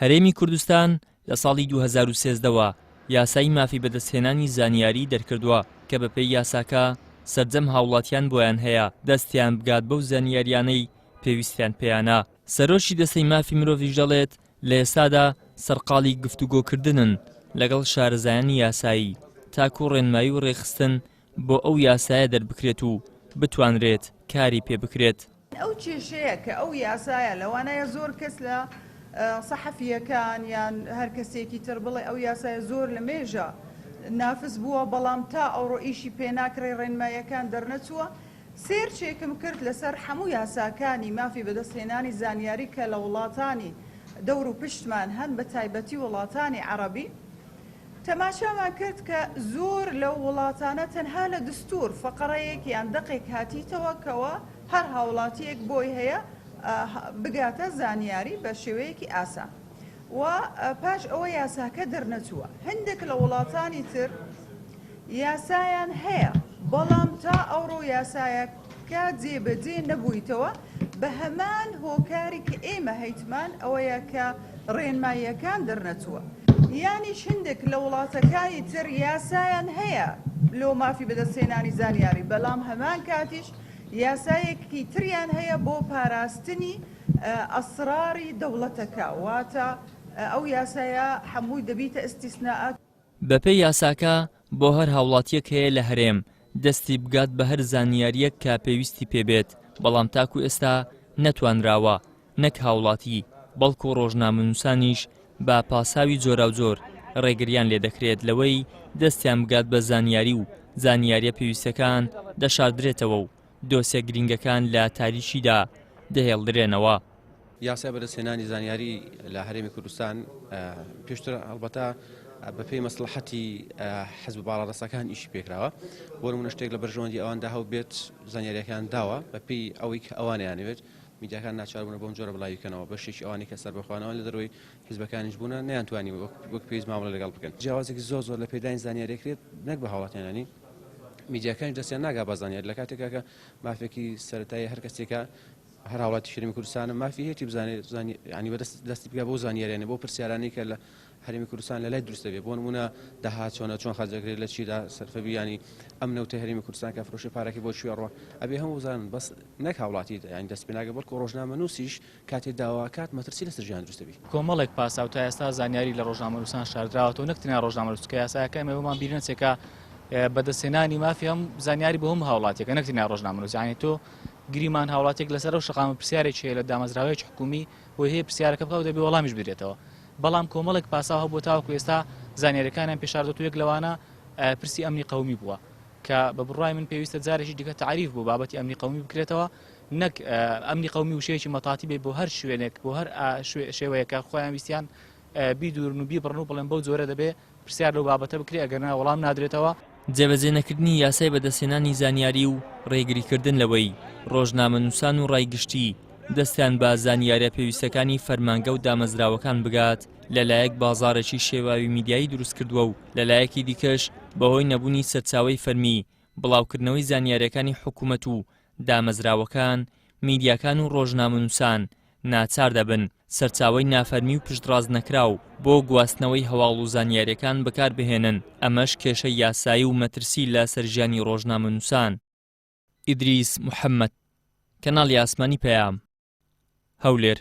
هەرێمی کوردستان لە ساڵی 2013ەوە یاسای مافی بەدەستهێنانی زانیاری دەرکردووە کە بەپێی یاساکە سەرجەم هاوڵاتیان بۆیان هەیە دەستیان بگات بەو زانیاریانەی پێویستیان پێیانە. سەرۆشی دەستەی مافی مرۆڤیش دەڵێت لە ئێستادا سەرقاڵی گفتوگۆکردنن لەگەڵ شارەزایانی یاسایی تاکو ڕێنمایی و ڕێخستن بۆ ئەو یاسایە دەربکرێت و بتوانرێت کاری پێ بکرێت. ئەو کێشەیە کە ئەو یاسایە لەوانەیە زۆر کەس لە سەحەفیەکان یان هەر کەسێکی تر بڵێ ئەو یاسایە زۆر لە مێژە نافز بووە بەڵام تا ئەوڕۆ ئیشی پێناکڕێ ڕێنماییەکان دەرنەچووە. سێرچێکم کرد لەسەر هەموو یاساکانی مافی بەدەستهێنانی زانیاری کە لە وڵاتانی دەور و پشتمان هەن بە تایبەتی وڵاتانی عەرەبی تەماشامان کرد کە زۆر لەو وڵاتانە تەنها لە دستور فەقەرەیەک یان دەقێک هاتیتەوە کەوە هەر هاوڵاتیەک بۆی هەیە بگاتە زانیاری بە شێوەیەکی ئاسان و پاش ئەوە یاساکە دەرنەچووە. هەندێک لە وڵاتانی تر یاسایان هەیە بەڵام تا ئەوڕۆ یاسایەکە جێبەجێ نەبوویتەوە بە هەمان هۆکاری کە ئێمە هەیتمان ئەوەیە کە ڕێنماییەکان دەرنەچووە. یانیش هەندێک لە وڵاتەکانی تر یاسایان هەیە لۆ مافی بەدەستهێنانی زانیاری بەڵام هەمان کاتیش یاسایەکی تریان هەیە بۆ پاراستنی ئەسراری دەوڵەتەکە واتە ئەو یاسایە هەمووی دەبیتە ئەستیسناءات. بەپێی یاساکە بۆ هەر هاوڵاتیەک هەیە لە هەرێم دەستی بگات بە هەر زانیاریەک کە پێویستی پێبێت بەڵام تاکو ئێستا نەتوانراوە نەک هاوڵاتی بەڵکو ڕۆژنامەنووسانیش بە پاساوی جۆرا و جۆر ڕێگریان لێ دەکرێت لەوەی دەستیان بگات بە زانیاری و زانیاریە پێویستەکان دەشاردرێتەوە و دۆسیە گرنگەکان لە تاریشیدا دەهێڵدرێنەوە. یاسای بەدەستهێنانی زانیاری لە هەرێمی کوردستان پێشتر هەڵبەتە بەپێی مەسلحەتی حەزب باڵادەستەکان ئیشی پێکراوە بۆ نمونە شتێک لە بەرژەوەندی ئەواندا هەو بێت زانیاریەکان داوە بەپێی ئەوەی کە ئەوانیانەوێت میدیاکان ناچار بوون بۆم جۆرە بڵاویکەنەوە بەشێکی ئەوانی کە سەربەخوانەوە لە دەروی حیزبەکانیش بوونە نەیانتوانی وەک پێویست مامەڵە لەگەڵ بکەن. جیاوازێکی زۆر لە پێدانی زانیاریەکرێت نەک بە هاوڵاتیانانی میدیاکانیش دەستیان ناگا بە زانیاری لە کاتێکا کە مافێکی سەرەتایی هەر کەسێکە هەر هاوڵاتی شەرمی کوردستانە مافی هەیەی بزانێت ینی بەدەستی بگا بۆ زانیاریانە بۆ پرسیارانی کە لە هەرێمی کوردستان لە لای دروستە بێ بۆ نمونە داهات چۆن خەرجەکرێت لە چیدا سەرفەبی ینی ئەم نەوتە هەرێمی کوردستان کە فرۆشی پارێکی بۆ شوێڕەوە ئەبێ هەموو بزانن بەس نەک هاوڵاتی ینی دەست پێ ناگە بەڵکو ڕۆژنامەنووسیش کاتێ داواکات مەترسی لەسەر ژیان دروستە بی. کۆمەڵێک پاساو تا ئێستا زانیاری لە ڕۆژنامەنووسان شاردراوەتەوە نەک تەنیا ڕۆژنامەنووسکە یاساکە ئێمەمان بیرن چێکە بەدەستهێنانی مافی هەم زانیاری بۆ هەموو هاوڵاتیەکە نەک تەنیا ڕۆژنامەنووس یعنی تۆ گریمان هاوڵاتێک لەسەر و شەقامە پرسیارێکی هەیە لە دامەزراوەیەکی حکومی بۆ هەیە پرسیارەکە بکەوت دەبێ وەڵامیش بدرێتەوە بەڵام کۆمەڵێک پاساو هەبوو تاوەکو ئێستا زانیاریەکانیان پێشاردەوە یەک لەوانە پرسی ئەمنی قەومی بووە کە بە بڕای من پێویستە جارێکی دیکە تعریف بوو بابەتی ئەمنی قەومی بکرێتەوە نەک ئەمنی قەومی وشەیەکی مەتاتی بێت بۆ هەر شوێنێک بۆ هەر شێوەیەکە خۆیان ویستیان بیدورن و بیبڕن و بڵێن بەو جۆرە دەبێ پرسیار لەو بابەتە بکرێ ئەگەرنا وەڵام نادرێتەوە. جێبەجێ نەکردنی یاسای بەدەستهێنانی زانیاری و ڕێگریکردن لەوەی ڕۆژنامەنووسان و ڕایگشتی دەستیان بە زانیاریە پێویستەکانی فەرمانگە و دامەزراوەکان بگات لەلایەک بازارێکی شێواوی میدیایی دروست کردووە و لەلایەکی دیکەش بەهۆی نەبوونی سەرچاوەی فەرمی بڵاوکردنەوەی زانیاریەکانی حکوومەت و دامەزراوەکان میدیاکان و ڕۆژنامەنووسان ناچار دەبن سەرچاوەی نافەرمی و پشتڕاست نەکراو بۆ گواستنەوەی هەواڵ و زانیاریەکان بەکاربهێنن ئەمەش کێشە یاسایی و مەترسی لە سەرژیانی ڕۆژنامەنووسان. ئیدریس محەممەد، کەناڵی ئاسمانی پەیام، هەولێر.